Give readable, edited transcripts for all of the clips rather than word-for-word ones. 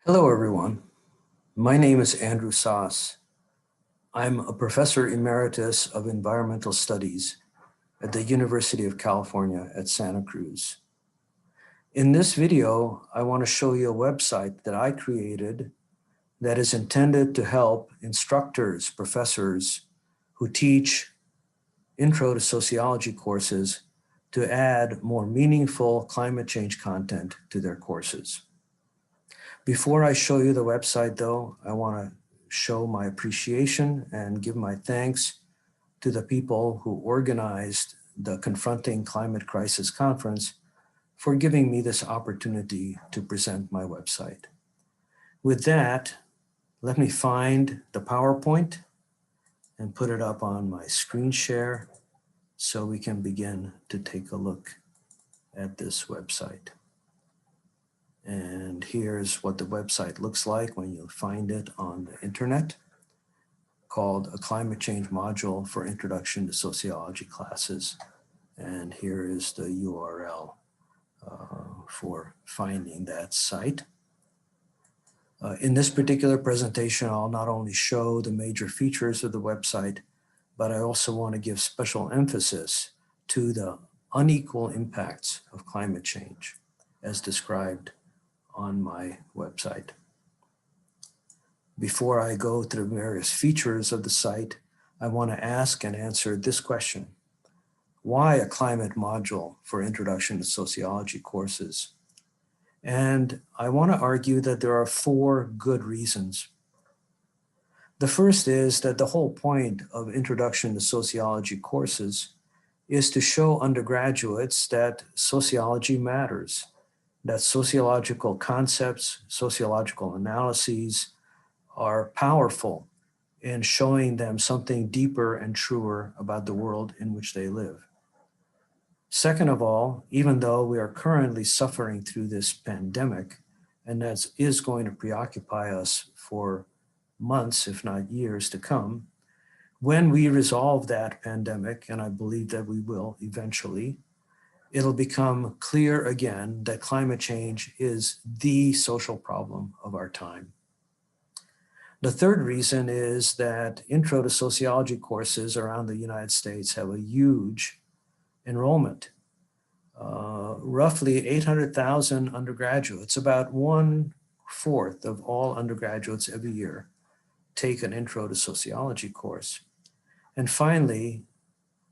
Hello, everyone. My name is Andrew Szasz. I'm a professor emeritus of environmental studies at the University of California at Santa Cruz. In this video, I want to show you a website that I created that is intended to help instructors, professors who teach Intro to Sociology courses to add more meaningful climate change content to their courses. Before I show you the website, though, I want to show my appreciation and give my thanks to the people who organized the Confronting Climate Crisis Conference for giving me this opportunity to present my website. With that, let me find the PowerPoint and put it up on my screen share so we can begin to take a look at this website. And here's what the website looks like when you find it on the internet, called A Climate Change Module for Introduction to Sociology Classes. And here is the URL for finding that site. In this particular presentation, I'll not only show the major features of the website, but I also want to give special emphasis to the unequal impacts of climate change as described on my website. Before I go through various features of the site, I want to ask and answer this question. Why a climate module for Introduction to Sociology courses? And I want to argue that there are 4 good reasons. The first is that the whole point of Introduction to Sociology courses is to show undergraduates that sociology matters, that sociological concepts, sociological analyses are powerful in showing them something deeper and truer about the world in which they live. Second of all, even though we are currently suffering through this pandemic, and that is going to preoccupy us for months, if not years to come, when we resolve that pandemic, and I believe that we will eventually, it'll become clear again that climate change is the social problem of our time. The third reason is that Intro to Sociology courses around the United States have a huge enrollment. Roughly 800,000 undergraduates, about 1/4 of all undergraduates every year, take an Intro to Sociology course. And finally,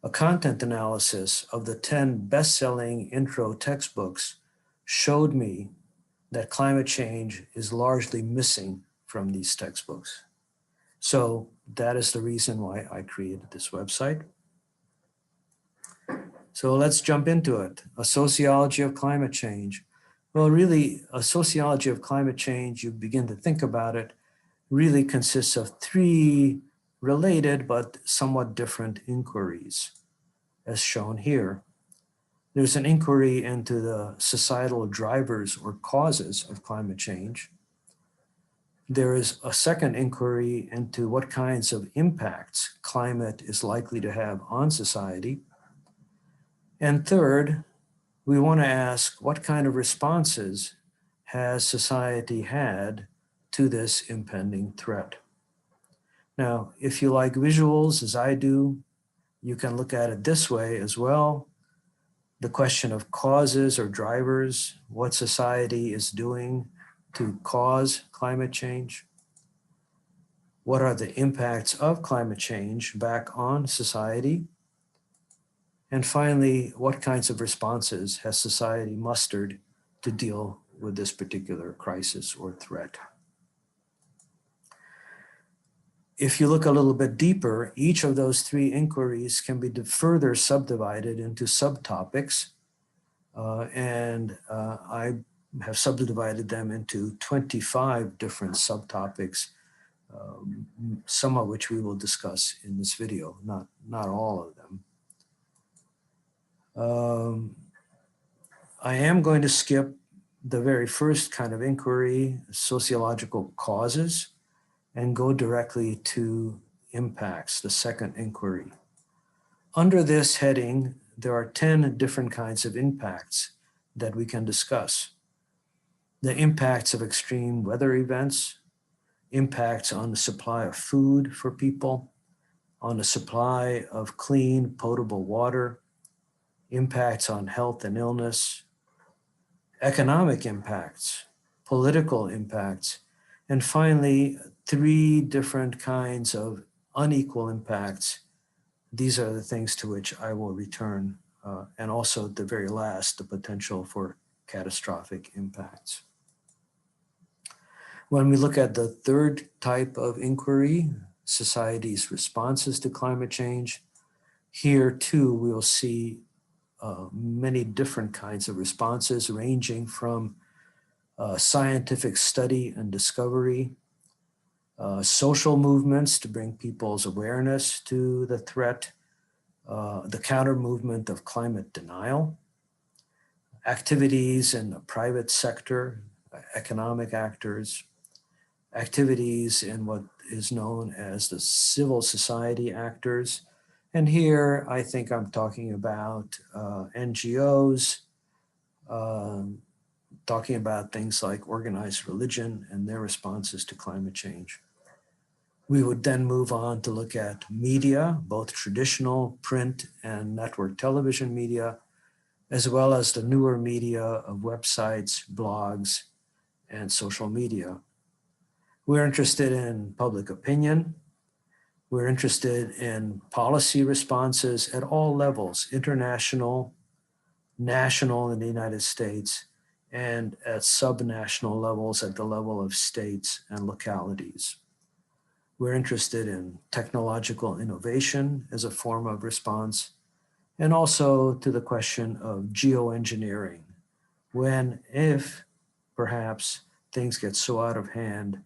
a content analysis of the 10 best-selling intro textbooks showed me that climate change is largely missing from these textbooks. So that is the reason why I created this website. So let's jump into it. A sociology of climate change. Well, really, a sociology of climate change, you begin to think about it, really consists of 3 related but somewhat different inquiries, as shown here. There's an inquiry into the societal drivers or causes of climate change. There is a second inquiry into what kinds of impacts climate is likely to have on society. And third, we want to ask what kind of responses has society had to this impending threat. Now, if you like visuals as I do, you can look at it this way as well. The question of causes or drivers, what society is doing to cause climate change. What are the impacts of climate change back on society? And finally, what kinds of responses has society mustered to deal with this particular crisis or threat? If you look a little bit deeper, each of those 3 inquiries can be further subdivided into subtopics. I have subdivided them into 25 different subtopics, some of which we will discuss in this video, not all of them. I am going to skip the very first kind of inquiry, sociological causes, and go directly to impacts, the second inquiry. Under this heading, there are 10 different kinds of impacts that we can discuss. the impacts of extreme weather events, impacts on the supply of food for people, on the supply of clean, potable water, impacts on health and illness, economic impacts, political impacts, and finally, 3 different kinds of unequal impacts. These are the things to which I will return, and also at the very last, the potential for catastrophic impacts. When we look at the third type of inquiry, society's responses to climate change, here too we will see many different kinds of responses ranging from scientific study and discovery, social movements to bring people's awareness to the threat, the counter movement of climate denial, activities in the private sector, economic actors, activities in what is known as the civil society actors. And here I think I'm talking about NGOs, talking about things like organized religion and their responses to climate change. We would then move on to look at media, both traditional print and network television media, as well as the newer media of websites, blogs, and social media. We're interested in public opinion. We're interested in policy responses at all levels, international, national in the United States, and at subnational levels at the level of states and localities. We're interested in technological innovation as a form of response, and also to the question of geoengineering, when, if, perhaps, things get so out of hand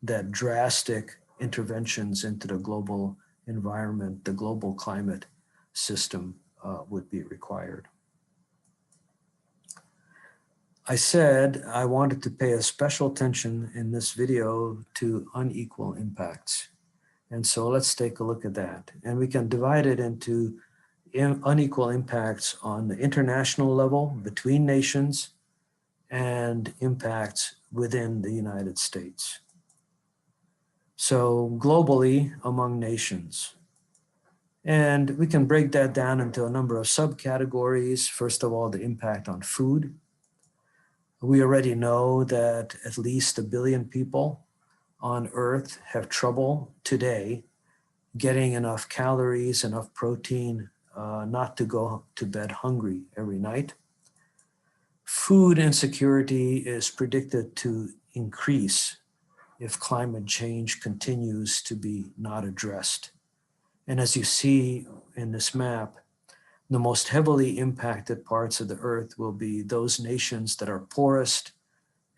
that drastic interventions into the global environment, the global climate system would be required. I said I wanted to pay a special attention in this video to unequal impacts. And so let's take a look at that. And we can divide it into unequal impacts on the international level between nations and impacts within the United States. So globally among nations. And we can break that down into a number of subcategories. First of all, the impact on food. We already know that at least 1 billion people on Earth have trouble today getting enough calories, enough protein, not to go to bed hungry every night. Food insecurity is predicted to increase if climate change continues to be not addressed. And as you see in this map, the most heavily impacted parts of the Earth will be those nations that are poorest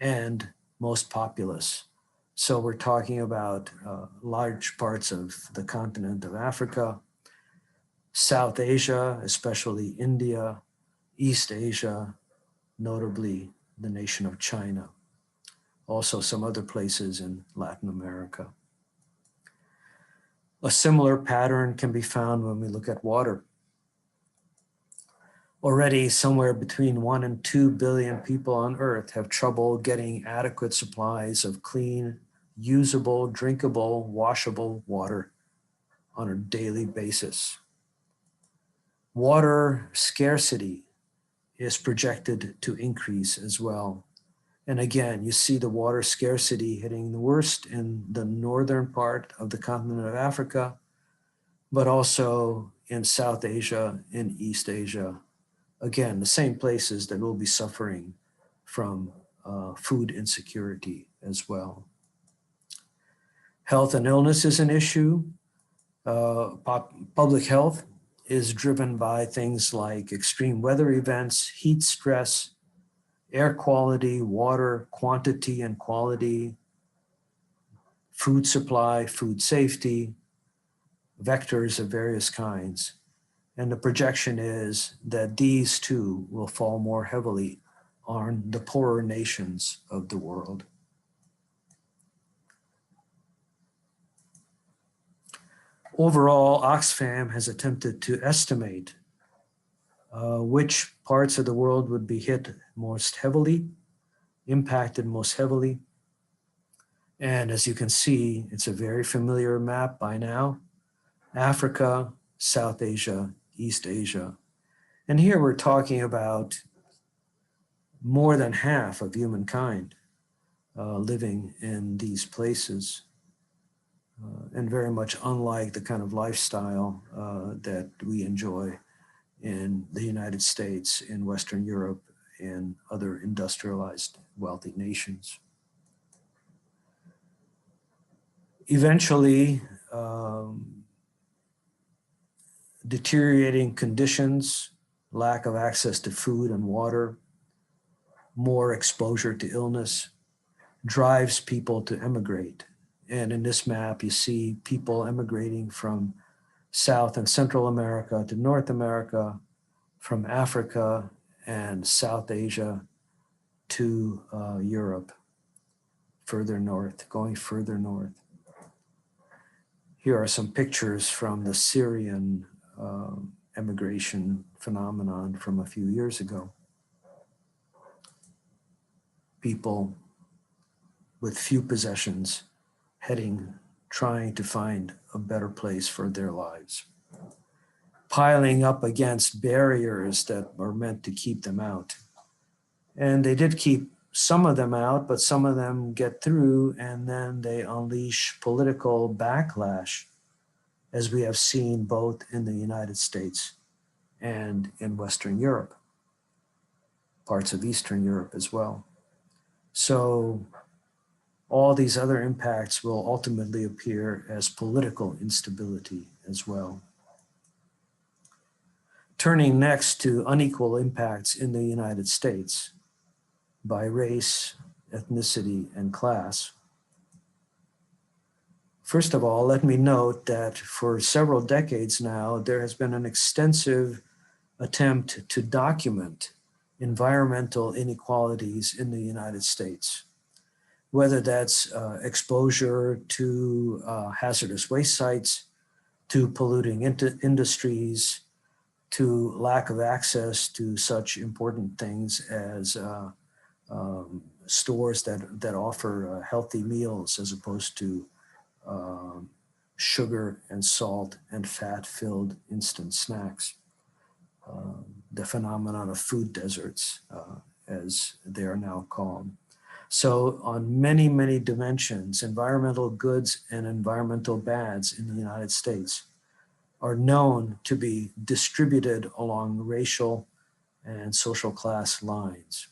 and most populous. So we're talking about large parts of the continent of Africa, South Asia, especially India, East Asia, notably the nation of China. Also some other places in Latin America. A similar pattern can be found when we look at water. Already somewhere between 1 and 2 billion people on Earth have trouble getting adequate supplies of clean, usable, drinkable, washable water on a daily basis. Water scarcity is projected to increase as well. And again, you see the water scarcity hitting the worst in the northern part of the continent of Africa, but also in South Asia, in East Asia. Again, the same places that will be suffering from food insecurity as well. Health and illness is an issue. Public health is driven by things like extreme weather events, heat stress, air quality, water quantity and quality, food supply, food safety, vectors of various kinds. And the projection is that these too will fall more heavily on the poorer nations of the world. Overall, Oxfam has attempted to estimate which parts of the world would be hit most heavily impacted most heavily. And as you can see, it's a very familiar map by now. Africa, South Asia, East Asia. And here we're talking about more than half of humankind living in these places, and very much unlike the kind of lifestyle that we enjoy in the United States, in Western Europe, and other industrialized wealthy nations. Eventually, deteriorating conditions, lack of access to food and water, more exposure to illness, drives people to emigrate. And in this map, you see people emigrating from South and Central America to North America, from Africa and South Asia to Europe, further north, going further north. Here are some pictures from the Syrian emigration phenomenon from a few years ago. People with few possessions trying to find a better place for their lives, piling up against barriers that are meant to keep them out. And they did keep some of them out, but some of them get through, and then they unleash political backlash, as we have seen both in the United States and in Western Europe, parts of Eastern Europe as well. So all these other impacts will ultimately appear as political instability as well. Turning next to unequal impacts in the United States by race, ethnicity, and class. First of all, let me note that for several decades now, there has been an extensive attempt to document environmental inequalities in the United States, whether that's exposure to hazardous waste sites, to polluting industries, to lack of access to such important things as stores that offer healthy meals as opposed to sugar and salt and fat-filled instant snacks. The phenomenon of food deserts, as they are now called. So on many, many dimensions, environmental goods and environmental bads in the United States are known to be distributed along racial and social class lines.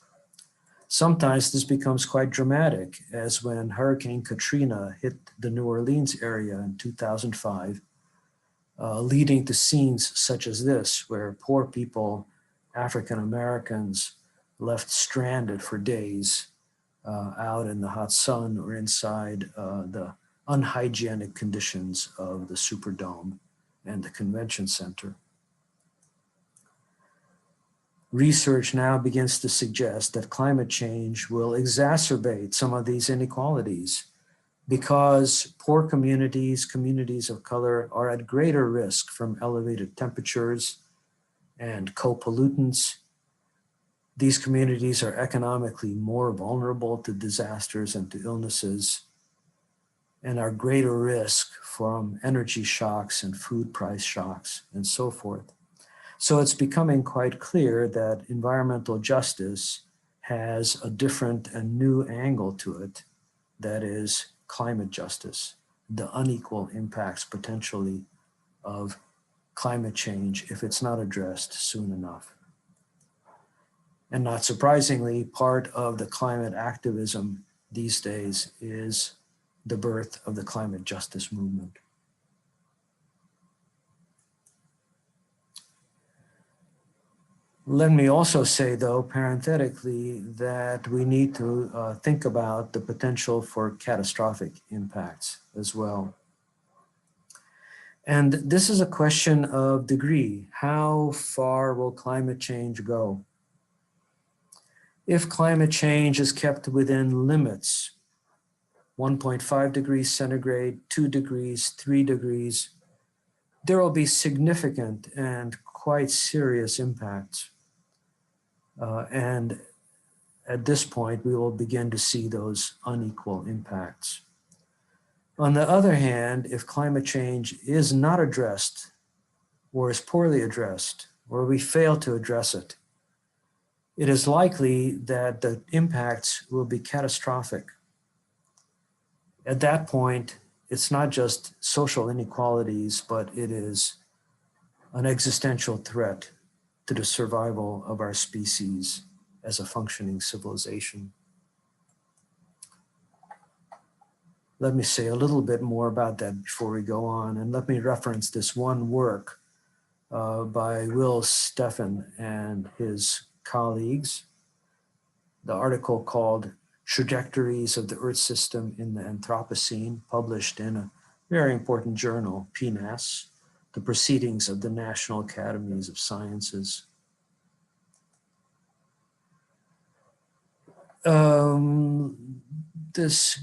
Sometimes this becomes quite dramatic, as when Hurricane Katrina hit the New Orleans area in 2005, leading to scenes such as this, where poor people, African Americans, left stranded for days out in the hot sun or inside the unhygienic conditions of the Superdome and the Convention Center. Research now begins to suggest that climate change will exacerbate some of these inequalities because poor communities, communities of color, are at greater risk from elevated temperatures and co-pollutants. These communities are economically more vulnerable to disasters and to illnesses, and are greater risk from energy shocks and food price shocks and so forth. So it's becoming quite clear that environmental justice has a different and new angle to it, that is climate justice, the unequal impacts potentially of climate change if it's not addressed soon enough. And not surprisingly, part of the climate activism these days is the birth of the climate justice movement. Let me also say, though, parenthetically, that we need to think about the potential for catastrophic impacts as well. And this is a question of degree. How far will climate change go? If climate change is kept within limits, 1.5 degrees centigrade, 2 degrees, 3 degrees, there will be significant and quite serious impacts. And at this point, we will begin to see those unequal impacts. On the other hand, if climate change is not addressed or is poorly addressed, or we fail to address it, it is likely that the impacts will be catastrophic. At that point, it's not just social inequalities, but it is an existential threat to the survival of our species as a functioning civilization. Let me say a little bit more about that before we go on, and let me reference this one work by Will Steffen and his colleagues, the article called Trajectories of the Earth System in the Anthropocene, published in a very important journal, PNAS, the Proceedings of the National Academies of Sciences. This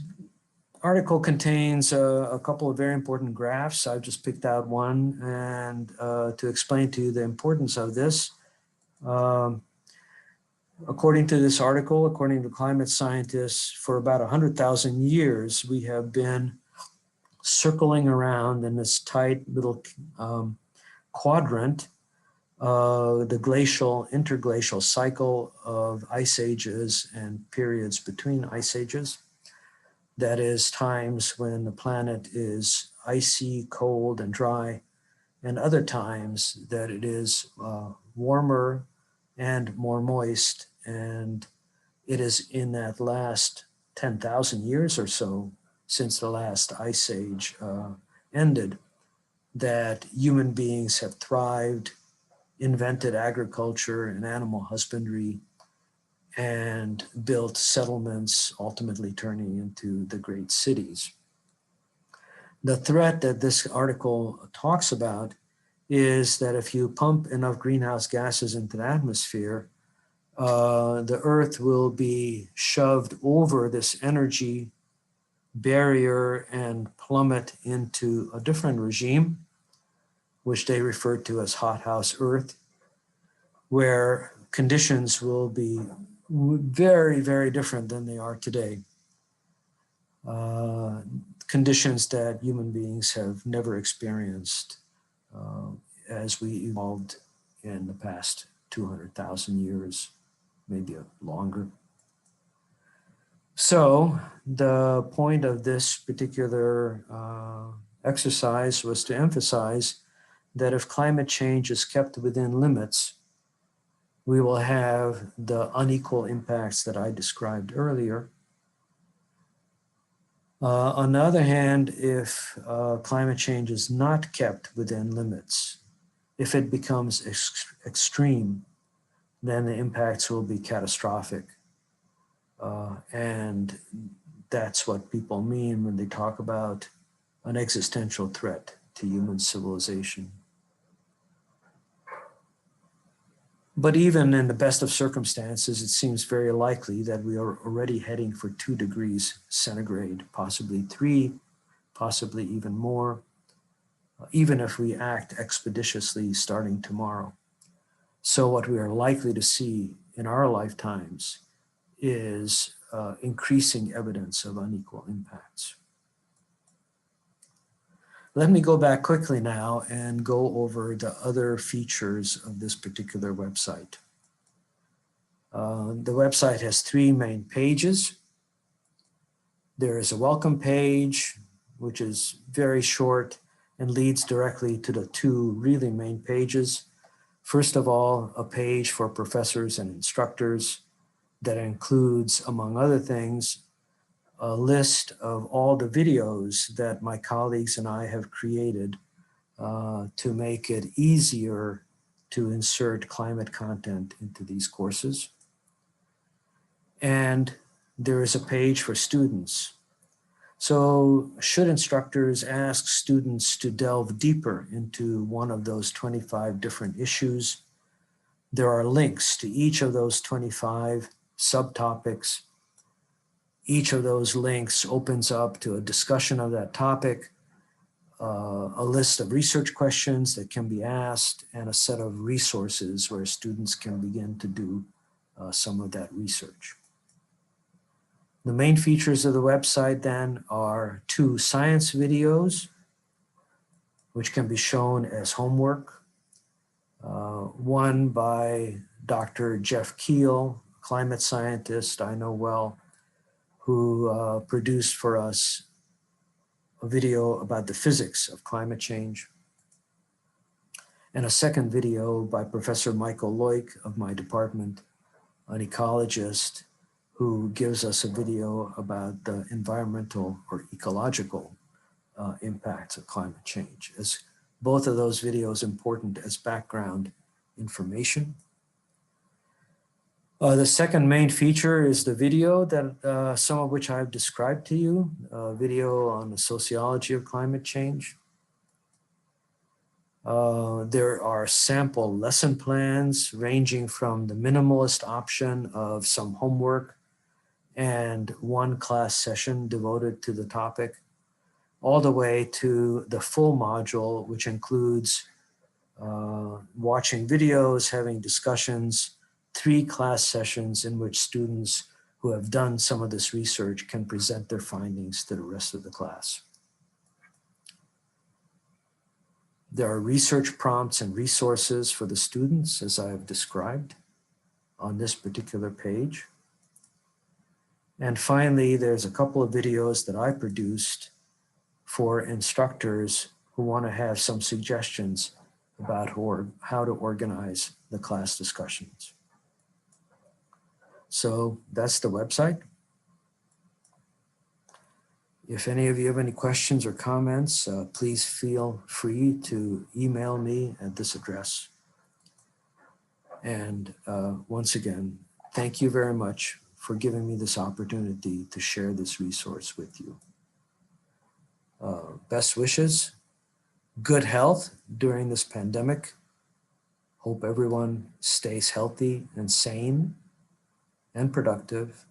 article contains a couple of very important graphs. I've just picked out one and to explain to you the importance of this. According to this article, according to climate scientists, for about 100,000 years, we have been circling around in this tight little quadrant, the glacial, interglacial cycle of ice ages and periods between ice ages. That is times when the planet is icy, cold, and dry, and other times that it is warmer and more moist. And it is in that last 10,000 years or so, since the last ice age ended, that human beings have thrived, invented agriculture and animal husbandry, and built settlements, ultimately turning into the great cities. The threat that this article talks about is that if you pump enough greenhouse gases into the atmosphere, the Earth will be shoved over this energy barrier and plummet into a different regime, which they refer to as hothouse Earth, where conditions will be very, very different than they are today. Conditions that human beings have never experienced as we evolved in the past 200,000 years, maybe longer. So the point of this particular exercise was to emphasize that if climate change is kept within limits, we will have the unequal impacts that I described earlier. On the other hand, if climate change is not kept within limits, if it becomes extreme, then the impacts will be catastrophic. And that's what people mean when they talk about an existential threat to human civilization. But even in the best of circumstances, it seems very likely that we are already heading for 2 degrees centigrade, possibly 3, possibly even more, even if we act expeditiously starting tomorrow. So what we are likely to see in our lifetimes is increasing evidence of unequal impacts. Let me go back quickly now and go over the other features of this particular website. The website has 3 main pages. There is a welcome page, which is very short and leads directly to the 2 really main pages. First of all, a page for professors and instructors that includes, among other things, a list of all the videos that my colleagues and I have created to make it easier to insert climate content into these courses. And there is a page for students. So should instructors ask students to delve deeper into one of those 25 different issues, there are links to each of those 25 subtopics. Each of those links opens up to a discussion of that topic, a list of research questions that can be asked, and a set of resources where students can begin to do some of that research. The main features of the website then are 2 science videos, which can be shown as homework. One by Dr. Jeff Keel, climate scientist I know well, who produced for us a video about the physics of climate change. And a second video by Professor Michael Loic of my department, an ecologist, who gives us a video about the environmental or ecological impacts of climate change. As both of those videos important as background information. The second main feature is the video that some of which I've described to you, a video on the sociology of climate change. There are sample lesson plans ranging from the minimalist option of some homework and 1 class session devoted to the topic, all the way to the full module, which includes watching videos, having discussions, 3 class sessions in which students who have done some of this research can present their findings to the rest of the class. There are research prompts and resources for the students, as I have described on this particular page. And finally, there's a couple of videos that I produced for instructors who want to have some suggestions about how to organize the class discussions. So that's the website. If any of you have any questions or comments, please feel free to email me at this address. And once again, thank you very much for giving me this opportunity to share this resource with you. Best wishes, good health during this pandemic. Hope everyone stays healthy and sane and productive.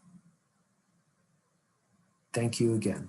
Thank you again.